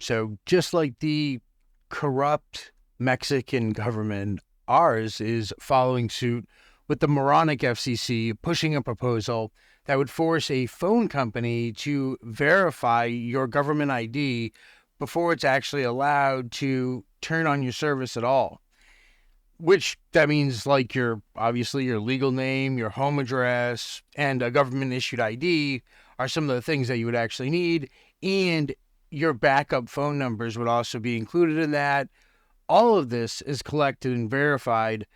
So just like the corrupt Mexican government, ours is following suit with the moronic FCC pushing a proposal that would force a phone company to verify your government ID before it's actually allowed to turn on your service at all. Which that means like obviously your legal name, your home address, and a government issued ID are some of the things that you would actually need. And your backup phone numbers would also be included in that. All of this is collected and verified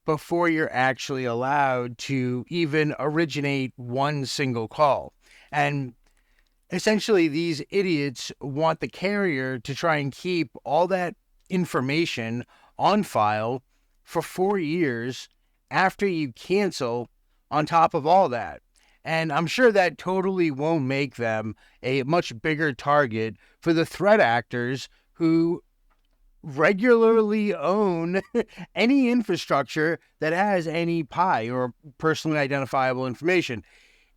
before you're actually allowed to even originate one single call. And essentially, these idiots want the carrier to try and keep all that information on file for 4 years after you cancel on top of all that. And I'm sure that totally won't make them a much bigger target for the threat actors who regularly own any infrastructure that has any PI or personally identifiable information.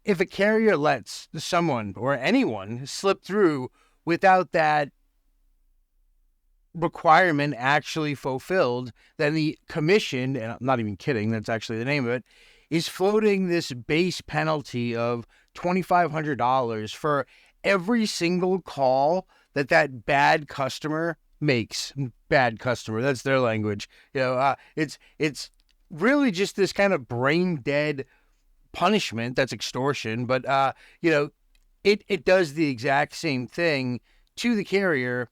If a carrier lets someone or anyone slip through without that requirement actually fulfilled, then the commission, and I'm not even kidding, that's actually the name of it, is floating this base penalty of $2,500 for every single call that bad customer makes. Bad customer, that's their language. It's really just this kind of brain dead punishment that's extortion, but it does the exact same thing to the carrier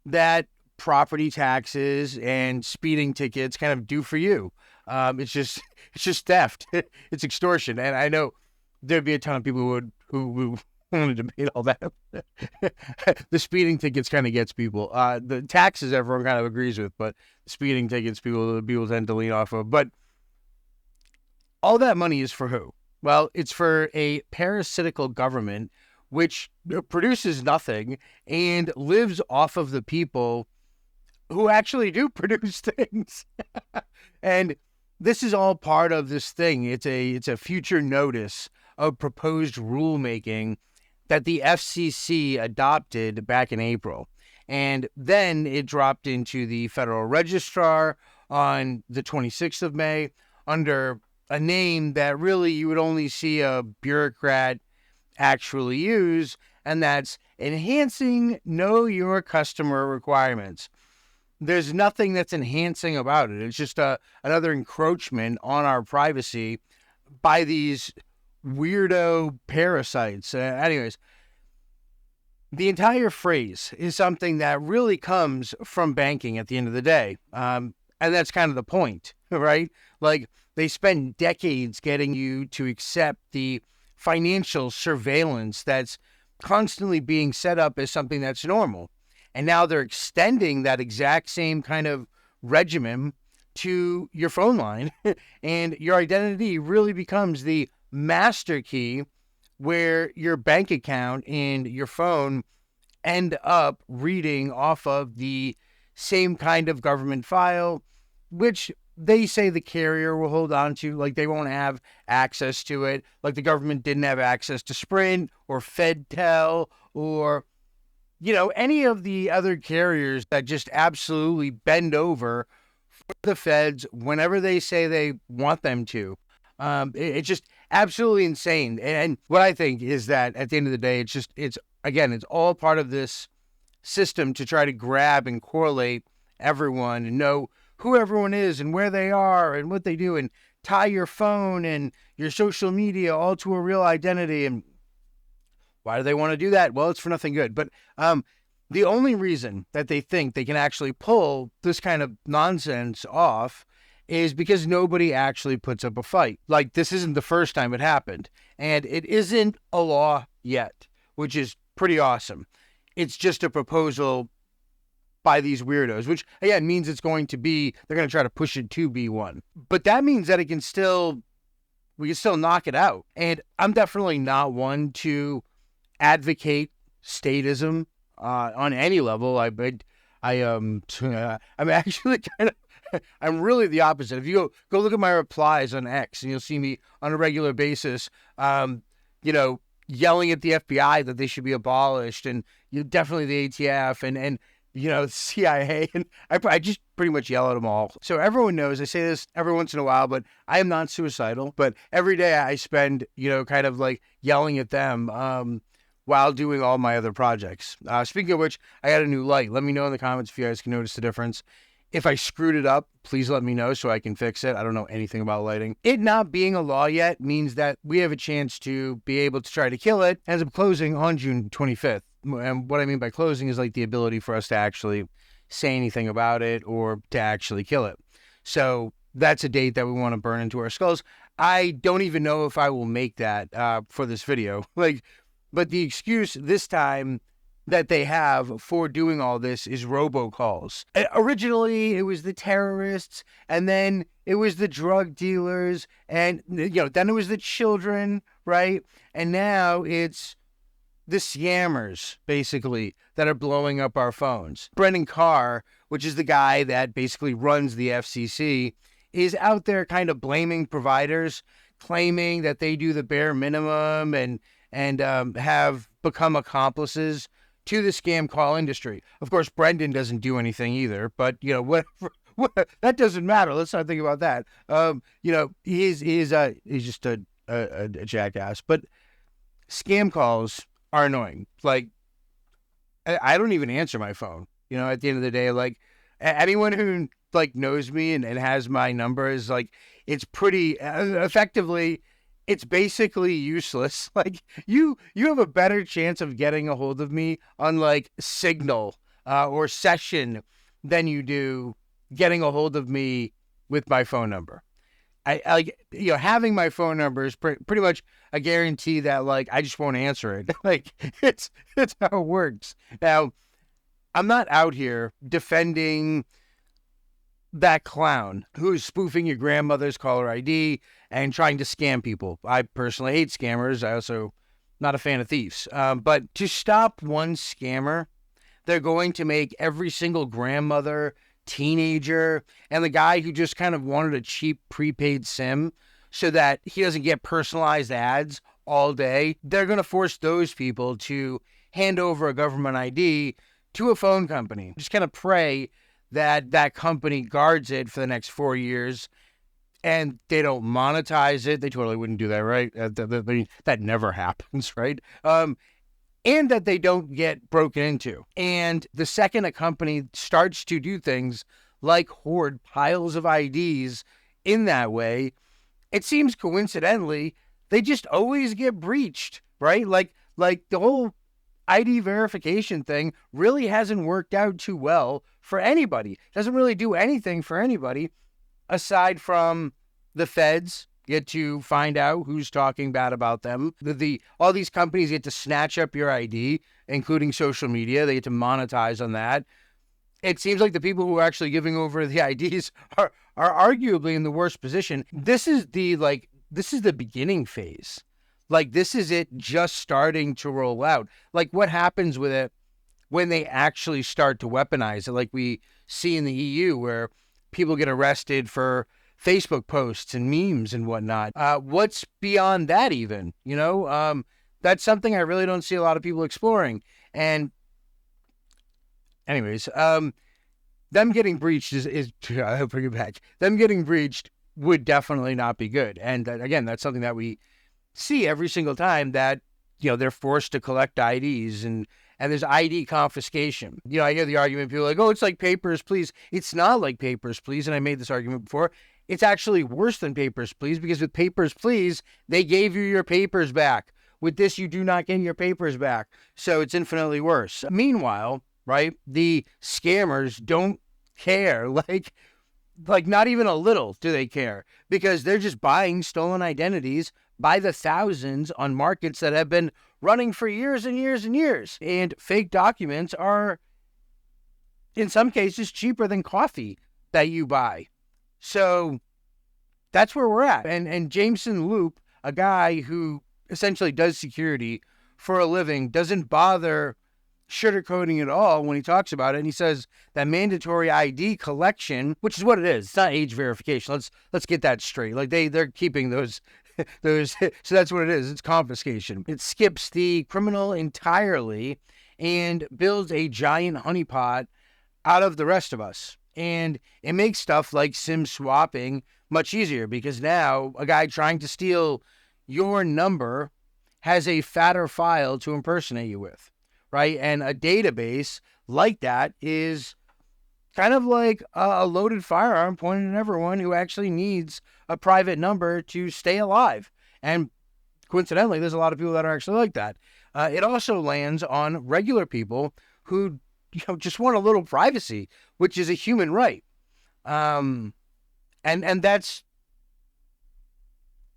that property taxes and speeding tickets kind of do for you. It's just theft. It's extortion. And I know there'd be a ton of people who want to debate all that. The speeding tickets kind of gets people. The taxes everyone kind of agrees with, but the speeding tickets people tend to lean off of. But all that money is for who? Well, it's for a parasitical government which produces nothing and lives off of the people who actually do produce things. And this is all part of this thing. It's a future notice of proposed rulemaking that the FCC adopted back in April. And then it dropped into the Federal Registrar on the 26th of May under a name that really you would only see a bureaucrat actually use, and that's enhancing Know Your Customer requirements. There's nothing that's enhancing about it. It's just another encroachment on our privacy by these weirdo parasites. Anyways, the entire phrase is something that really comes from banking at the end of the day. And that's kind of the point, right? Like, they spend decades getting you to accept the financial surveillance that's constantly being set up as something that's normal. And now they're extending that exact same kind of regimen to your phone line. And your identity really becomes the master key where your bank account and your phone end up reading off of the same kind of government file, which they say the carrier will hold on to. Like, they won't have access to it. Like, the government didn't have access to Sprint or FedTel or any of the other carriers that just absolutely bend over for the feds whenever they say they want them to. It's just absolutely insane. And what I think is that at the end of the day, it's all part of this system to try to grab and correlate everyone and know who everyone is and where they are and what they do, and tie your phone and your social media all to a real identity. And why do they want to do that? Well, it's for nothing good. But the only reason that they think they can actually pull this kind of nonsense off is because nobody actually puts up a fight. Like, this isn't the first time it happened, and it isn't a law yet, which is pretty awesome. It's just a proposal by these weirdos, which again means they're going to try to push it to be one. But that means that we can still knock it out. And I'm definitely not one to advocate statism on any level. I'm actually I'm really the opposite. If you go look at my replies on X, and you'll see me on a regular basis, yelling at the FBI that they should be abolished, and you definitely the ATF and CIA, and I just pretty much yell at them all. So everyone knows, I say this every once in a while, but I am not suicidal. But every day I spend, kind of like yelling at them while doing all my other projects. Speaking of which, I got a new light. Let me know in the comments if you guys can notice the difference. If I screwed it up, please let me know so I can fix it. I don't know anything about lighting. It not being a law yet means that we have a chance to be able to try to kill it. Ends up closing on June 25th. And what I mean by closing is like the ability for us to actually say anything about it or to actually kill it. So that's a date that we want to burn into our skulls. I don't even know if I will make that for this video. But the excuse this time that they have for doing all this is robocalls. Originally, it was the terrorists, and then it was the drug dealers, and then it was the children, right? And now it's the scammers, basically, that are blowing up our phones. Brendan Carr, which is the guy that basically runs the FCC, is out there kind of blaming providers, claiming that they do the bare minimum and have become accomplices to the scam call industry. Of course, Brendan doesn't do anything either, but whatever. That doesn't matter. Let's not think about that. He's just a jackass. But scam calls are annoying. Like, I don't even answer my phone. At the end of the day, like, anyone who knows me and has my number is like, it's pretty effectively. It's basically useless. Like, you have a better chance of getting a hold of me on like Signal or Session than you do getting a hold of me with my phone number. Having my phone number is pretty much a guarantee that like I just won't answer it. Like, it's how it works. Now, I'm not out here defending that clown who's spoofing your grandmother's caller ID and trying to scam people. I personally hate scammers. I also not a fan of thieves. But to stop one scammer, they're going to make every single grandmother, teenager, and the guy who just kind of wanted a cheap prepaid SIM so that he doesn't get personalized ads all day. They're going to force those people to hand over a government ID to a phone company. Just kind of pray that company guards it for the next 4 years and they don't monetize it. They totally wouldn't do that, right? That never happens, right? And that they don't get broken into. And the second a company starts to do things like hoard piles of IDs in that way, it seems coincidentally, they just always get breached, right? Like the whole ID verification thing really hasn't worked out too well for anybody. It doesn't really do anything for anybody aside from the feds get to find out who's talking bad about them. All these companies get to snatch up your ID, including social media. They get to monetize on that. It seems like the people who are actually giving over the IDs are arguably in the worst position. This is the beginning phase. Like, this is it just starting to roll out. Like, what happens with it when they actually start to weaponize it, like we see in the EU, where people get arrested for Facebook posts and memes and whatnot. What's beyond that even? That's something I really don't see a lot of people exploring. And anyways, them getting breached is I'll bring it back. Them getting breached would definitely not be good. And again, that's something that we see every single time that, they're forced to collect IDs and there's ID confiscation. I hear the argument, people are like, oh, it's like Papers, Please. It's not like Papers, Please. And I made this argument before. It's actually worse than Papers, Please, because with Papers, Please, they gave you your papers back. With this, you do not get your papers back. So it's infinitely worse. Meanwhile, right, the scammers don't care. Like not even a little do they care, because they're just buying stolen identities by the thousands on markets that have been running for years and years and years. And fake documents are, in some cases, cheaper than coffee that you buy. So that's where we're at. And Jameson Lopp, a guy who essentially does security for a living, doesn't bother sugarcoating it all when he talks about it. And he says that mandatory ID collection, which is what it is, it's not age verification. Let's get that straight. Like they're keeping those so that's what it is. It's confiscation. It skips the criminal entirely and builds a giant honeypot out of the rest of us. And it makes stuff like SIM swapping much easier, because now a guy trying to steal your number has a fatter file to impersonate you with, right? And a database like that is kind of like a loaded firearm pointed at everyone who actually needs a private number to stay alive. And coincidentally, there's a lot of people that are actually like that. It also lands on regular people who just want a little privacy, which is a human right. And that's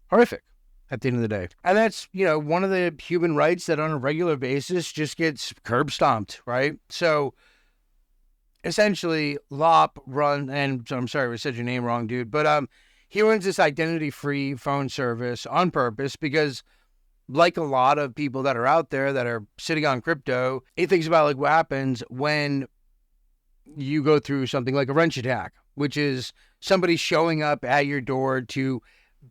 horrific at the end of the day. And that's, one of the human rights that on a regular basis just gets curb stomped, right? So essentially, Lopp and I'm sorry, we said your name wrong, dude, but he runs this identity-free phone service on purpose because, like a lot of people that are out there that are sitting on crypto, he thinks about like what happens when you go through something like a wrench attack, which is somebody showing up at your door to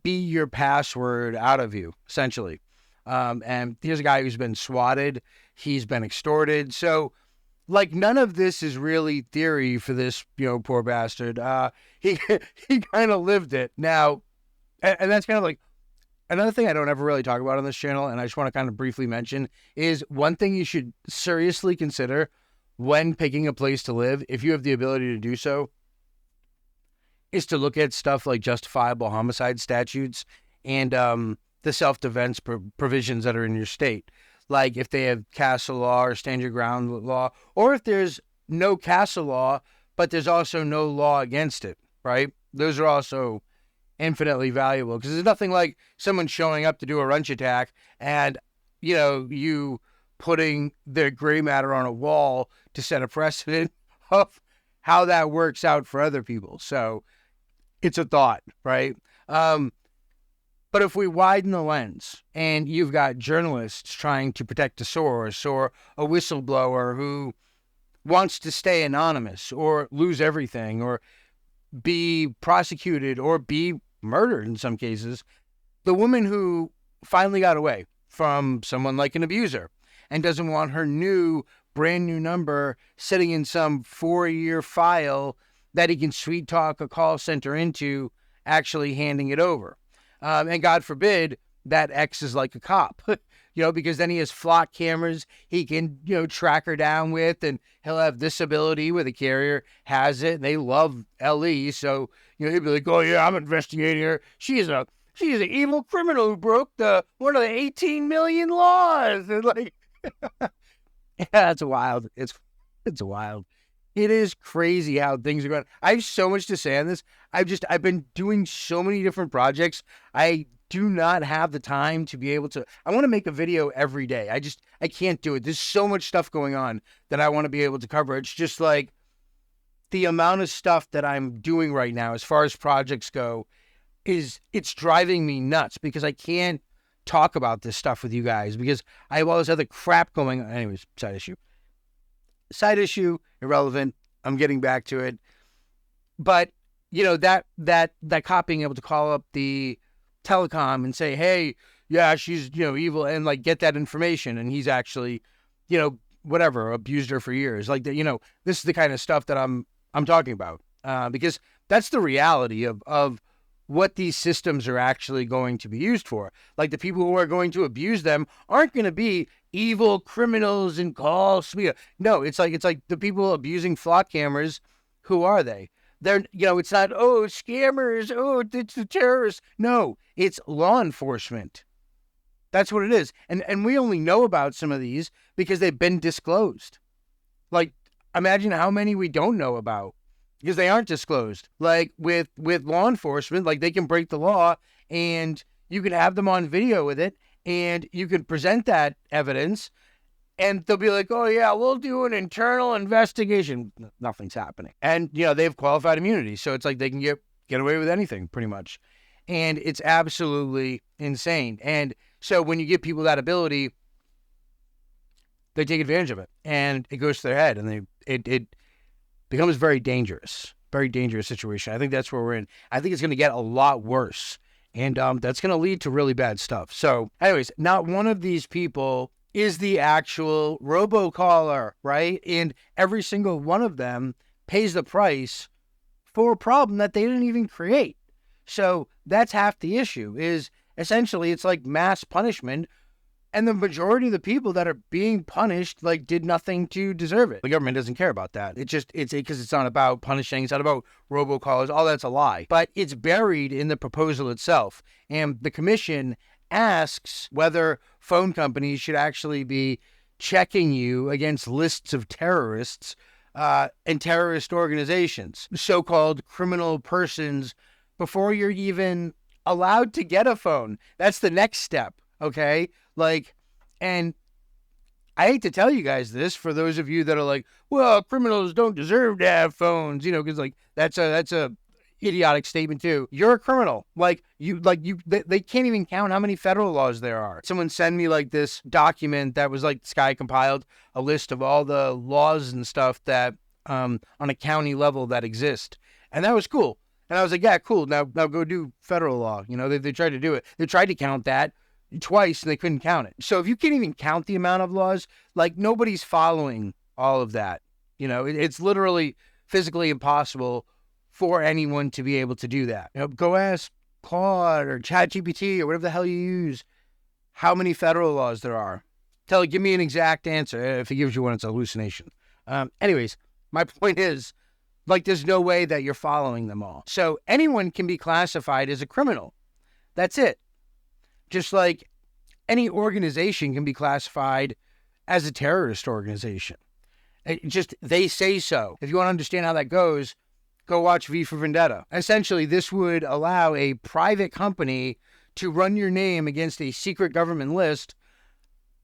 be your password out of you, essentially. And here's a guy who's been swatted. He's been extorted. So, like, none of this is really theory for this, poor bastard. He kind of lived it. Now, and that's kind of like another thing I don't ever really talk about on this channel, and I just want to kind of briefly mention, is one thing you should seriously consider when picking a place to live, if you have the ability to do so, is to look at stuff like justifiable homicide statutes and the self-defense provisions that are in your state. Like if they have castle law or stand your ground law, or if there's no castle law, but there's also no law against it, right? Those are also infinitely valuable, because there's nothing like someone showing up to do a wrench attack and, you putting their gray matter on a wall to set a precedent of how that works out for other people. So it's a thought, right? But if we widen the lens and you've got journalists trying to protect a source, or a whistleblower who wants to stay anonymous or lose everything or be prosecuted or be murdered in some cases, the woman who finally got away from someone like an abuser and doesn't want her brand new number sitting in some 4-year file that he can sweet talk a call center into actually handing it over. And God forbid that X is like a cop, because then he has flock cameras he can, track her down with, and he'll have this ability where the carrier has it, and they love LE. So, he'd be like, oh yeah, I'm investigating her. She's an evil criminal who broke one of the 18 million laws. And like, yeah, it's wild. It's wild. It is crazy how things are going. I have so much to say on this. I've been doing so many different projects. I do not have the time to be able to. I want to make a video every day. I can't do it. There's so much stuff going on that I want to be able to cover. It's just like the amount of stuff that I'm doing right now as far as projects go it's driving me nuts, because I can't talk about this stuff with you guys because I have all this other crap going on. Anyways, side issue, irrelevant. I'm getting back to it. But, that cop being able to call up the telecom and say, hey, yeah, she's, evil, and like get that information. And he's actually, whatever, abused her for years. Like, this is the kind of stuff that I'm talking about, because that's the reality of what these systems are actually going to be used for. Like, the people who are going to abuse them aren't going to be evil criminals and calls. No, it's like the people abusing flock cameras. Who are they? They're, it's not, oh, scammers, oh, it's the terrorists. No, it's law enforcement. That's what it is. And we only know about some of these because they've been disclosed. Like, imagine how many we don't know about because they aren't disclosed. Like with law enforcement, like they can break the law and you can have them on video with it and you can present that evidence and they'll be like, oh yeah, we'll do an internal investigation. Nothing's happening. And, they have qualified immunity. So it's like they can get away with anything pretty much. And it's absolutely insane. And so when you give people that ability, they take advantage of it and it goes to their head and it becomes very dangerous situation. I think that's where we're in. I think it's going to get a lot worse. And that's going to lead to really bad stuff. So anyways, not one of these people is the actual robocaller, right? And every single one of them pays the price for a problem that they didn't even create. So that's half the issue, is essentially it's like mass punishment. And the majority of the people that are being punished, like, did nothing to deserve it. The government doesn't care about that. It's because it's not about punishing. It's not about robocallers. All that's a lie. But it's buried in the proposal itself. And the commission asks whether phone companies should actually be checking you against lists of terrorists and terrorist organizations, so-called criminal persons, before you're even allowed to get a phone. That's the next step, okay? Like, and I hate to tell you guys this, for those of you that are like, well, criminals don't deserve to have phones, because like that's a idiotic statement too. You're a criminal. They can't even count how many federal laws there are. Someone sent me like this document that was like, this guy compiled a list of all the laws and stuff that on a county level that exist, and that was cool. And I was like, yeah, cool. Now go do federal law. They tried to do it. They tried to count that twice and they couldn't count it. So if you can't even count the amount of laws, like, nobody's following all of that. It's literally physically impossible for anyone to be able to do that. Go ask Claude or ChatGPT or whatever the hell you use how many federal laws there are. Give me an exact answer. If it gives you one, it's a hallucination. Anyways, my point is, like, there's no way that you're following them all. So anyone can be classified as a criminal. That's it. Just like any organization can be classified as a terrorist organization. They say so. If you want to understand how that goes, go watch V for Vendetta. Essentially, this would allow a private company to run your name against a secret government list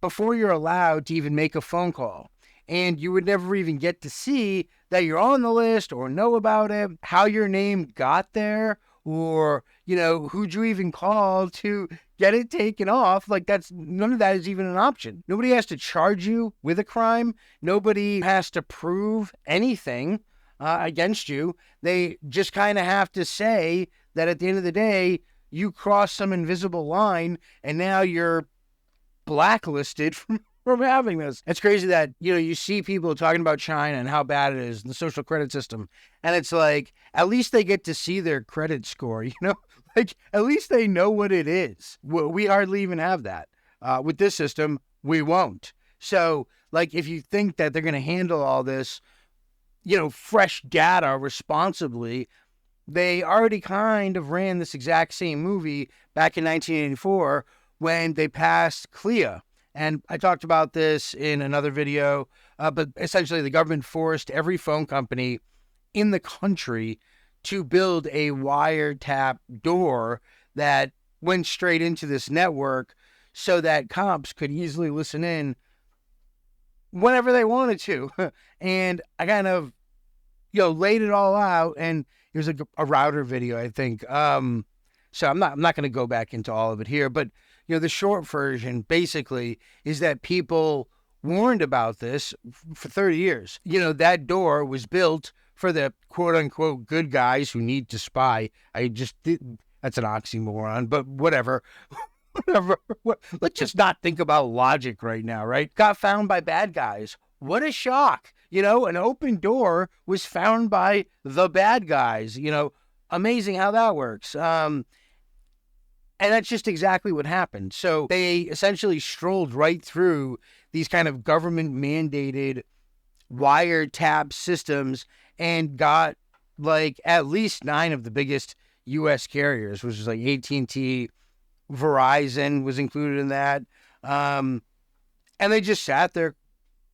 before you're allowed to even make a phone call. And you would never even get to see that you're on the list or know about it, how your name got there, or, who'd you even call to get it taken off. Like, none of that is even an option. Nobody has to charge you with a crime. Nobody has to prove anything against you. They just kind of have to say that at the end of the day, you crossed some invisible line and now you're blacklisted from having this. It's crazy that, you see people talking about China and how bad it is, and the social credit system. And it's like, at least they get to see their credit score, like, at least they know what it is. We hardly even have that. With this system, we won't. So, like, if you think that they're going to handle all this, fresh data responsibly, they already kind of ran this exact same movie back in 1984 when they passed CALEA. And I talked about this in another video, but essentially the government forced every phone company in the country to build a wiretap door that went straight into this network so that cops could easily listen in whenever they wanted to. And I kind of, laid it all out, and it was like a router video, I think. So I'm not going to go back into all of it here, but the short version basically is that people warned about this for 30 years. That door was built for the quote unquote good guys who need to spy. That's an oxymoron, but whatever. Let's just not think about logic right now, right? Got found by bad guys. What a shock. An open door was found by the bad guys. Amazing how that works. And that's just exactly what happened. So they essentially strolled right through these kind of government-mandated wiretap systems and got, like, at least 9 of the biggest U.S. carriers, which is like AT&T, Verizon was included in that. And they just sat there,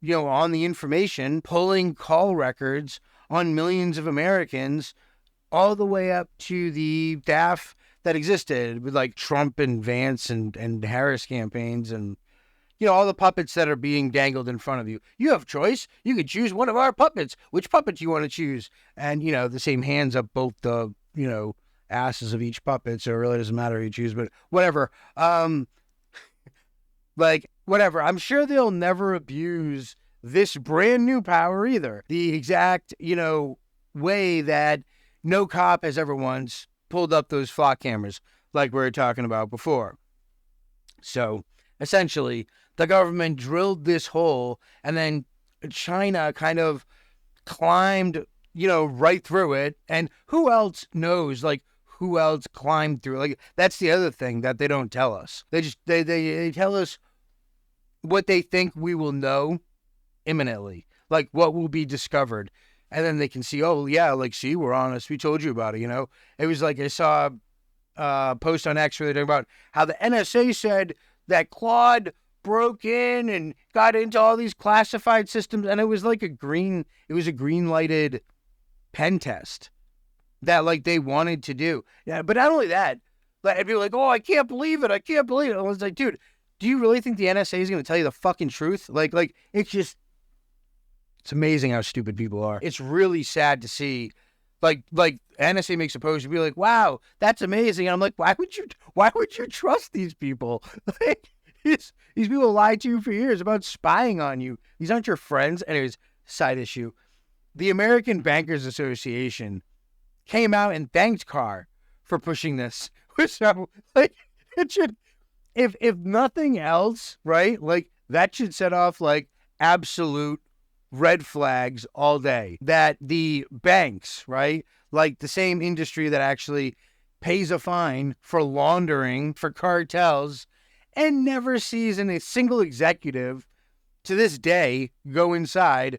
on the information, pulling call records on millions of Americans all the way up to the staff that existed with, like, Trump and Vance and Harris campaigns and, all the puppets that are being dangled in front of you. You have choice. You could choose one of our puppets. Which puppet do you want to choose? And, the same hands up both the, asses of each puppet, so it really doesn't matter who you choose, but whatever. Whatever. I'm sure they'll never abuse this brand new power either. The exact, way that no cop has ever once pulled up those flock cameras like we were talking about before. So essentially, The government drilled this hole, and then China kind of climbed, right through it. And who else knows, like, who else climbed through? Like, that's the other thing that they don't tell us. They tell us what they think we will know imminently, like what will be discovered. And then they can see, oh, yeah, like, see, we're honest. We told you about it, It was like I saw a post on X where they talking about how the NSA said that Claude broke in and got into all these classified systems. And it was like a green lighted pen test that, like, they wanted to do. Yeah, but not only that, like, I'd be like, oh, I can't believe it. I was like, dude, do you really think the NSA is going to tell you the fucking truth? Like, it's amazing how stupid people are. It's really sad to see, like NSA makes a post and be like, wow, that's amazing. And I'm like, why would you trust these people? Like, these people lied to you for years about spying on you. These aren't your friends. Anyways, side issue. The American Bankers Association came out and thanked Carr for pushing this. So, like, it should, if nothing else, right? Like, that should set off, like, absolute red flags all day. That the banks, right? Like, the same industry that actually pays a fine for laundering for cartels and never sees a single executive to this day go inside,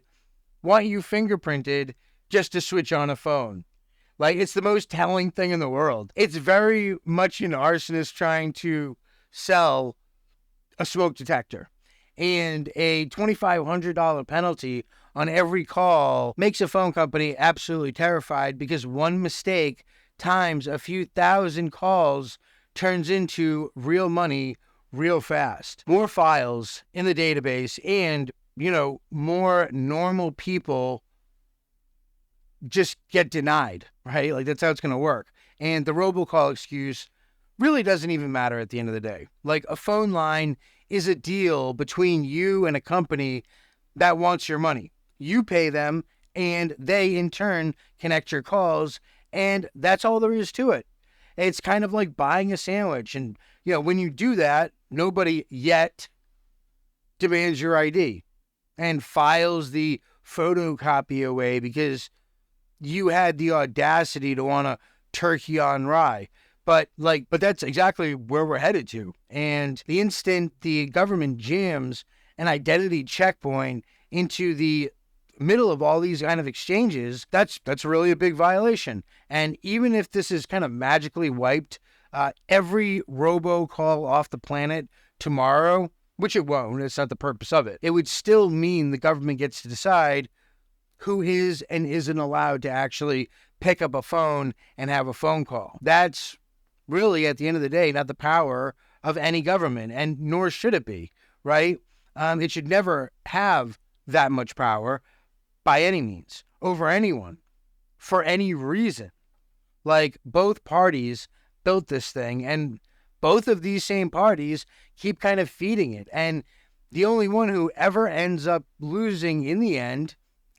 want you fingerprinted just to switch on a phone. Like, it's the most telling thing in the world. It's very much an arsonist trying to sell a smoke detector. And a $2,500 penalty on every call makes a phone company absolutely terrified, because one mistake times a few thousand calls turns into real money real fast. More files in the database, and, more normal people just get denied, right? Like, that's how it's going to work. And the robocall excuse really doesn't even matter at the end of the day. Like, a phone line is a deal between you and a company that wants your money. You pay them, and they in turn connect your calls, and that's all there is to it. It's kind of like buying a sandwich. And, when you do that, nobody yet demands your ID and files the photocopy away because you had the audacity to want to turkey on rye. But that's exactly where we're headed to. And the instant the government jams an identity checkpoint into the middle of all these kind of exchanges, that's really a big violation. And even if this is kind of magically wiped, every robocall off the planet tomorrow, which it won't, it's not the purpose of it, it would still mean the government gets to decide who is and isn't allowed to actually pick up a phone and have a phone call. That's really, at the end of the day, not the power of any government, and nor should it be, right? It should never have that much power by any means over anyone for any reason. Like, both parties built this thing, and both of these same parties keep kind of feeding it. And the only one who ever ends up losing in the end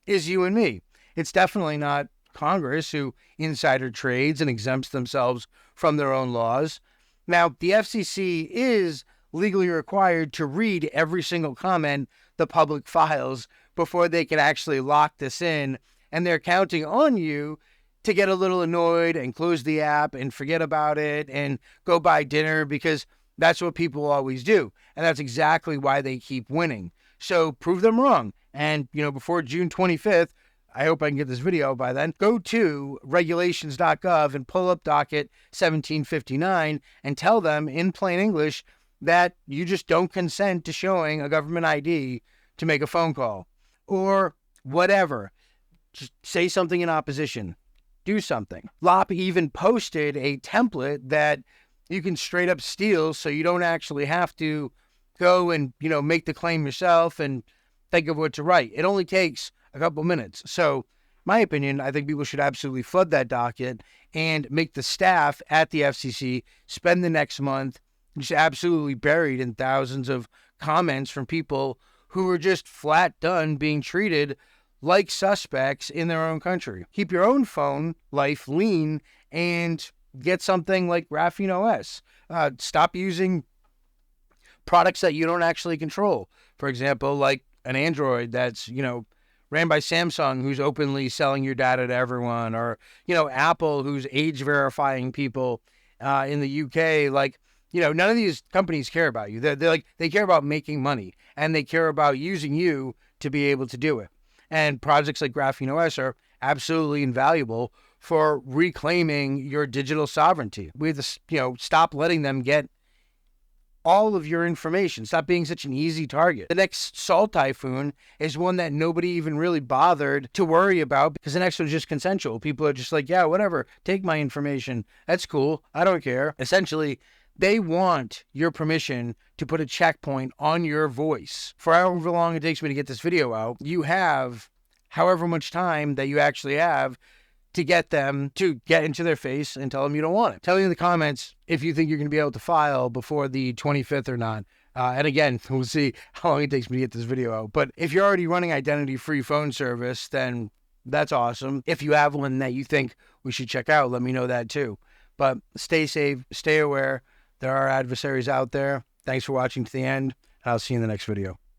is you and me. It's definitely not Congress, who insider trades and exempts themselves from their own laws. Now, the FCC is legally required to read every single comment the public files before they can actually lock this in, and they're counting on you to get a little annoyed and close the app and forget about it and go buy dinner, because that's what people always do, and that's exactly why they keep winning. So prove them wrong. And, before June 25th, I hope I can get this video by then, go to regulations.gov and pull up docket 1759 and tell them in plain English that you just don't consent to showing a government ID to make a phone call or whatever. Just say something in opposition. Do something. Lopp even posted a template that you can straight up steal, so you don't actually have to go and, make the claim yourself and think of what to write. It only takes a couple minutes. So, my opinion, I think people should absolutely flood that docket and make the staff at the FCC spend the next month just absolutely buried in thousands of comments from people who are just flat done being treated like suspects in their own country. Keep your own phone life lean and get something like GrapheneOS. Stop using products that you don't actually control. For example, like an Android that's, ran by Samsung, who's openly selling your data to everyone, or, Apple, who's age verifying people in the UK. Like, none of these companies care about you. They care about making money, and they care about using you to be able to do it. And projects like GrapheneOS are absolutely invaluable for reclaiming your digital sovereignty. We have to, stop letting them get all of your information. Stop being such an easy target. The next Salt Typhoon is one that nobody even really bothered to worry about, because the next one is just consensual. People are just like, yeah, whatever, take my information. That's cool. I don't care. Essentially, they want your permission to put a checkpoint on your voice. For however long it takes me to get this video out, you have however much time that you actually have to get them to get into their face and tell them you don't want it. Tell me in the comments if you think you're going to be able to file before the 25th or not. And again, we'll see how long it takes me to get this video out. But if you're already running identity-free phone service, then that's awesome. If you have one that you think we should check out, let me know that too. But stay safe, stay aware. There are adversaries out there. Thanks for watching to the end, and I'll see you in the next video.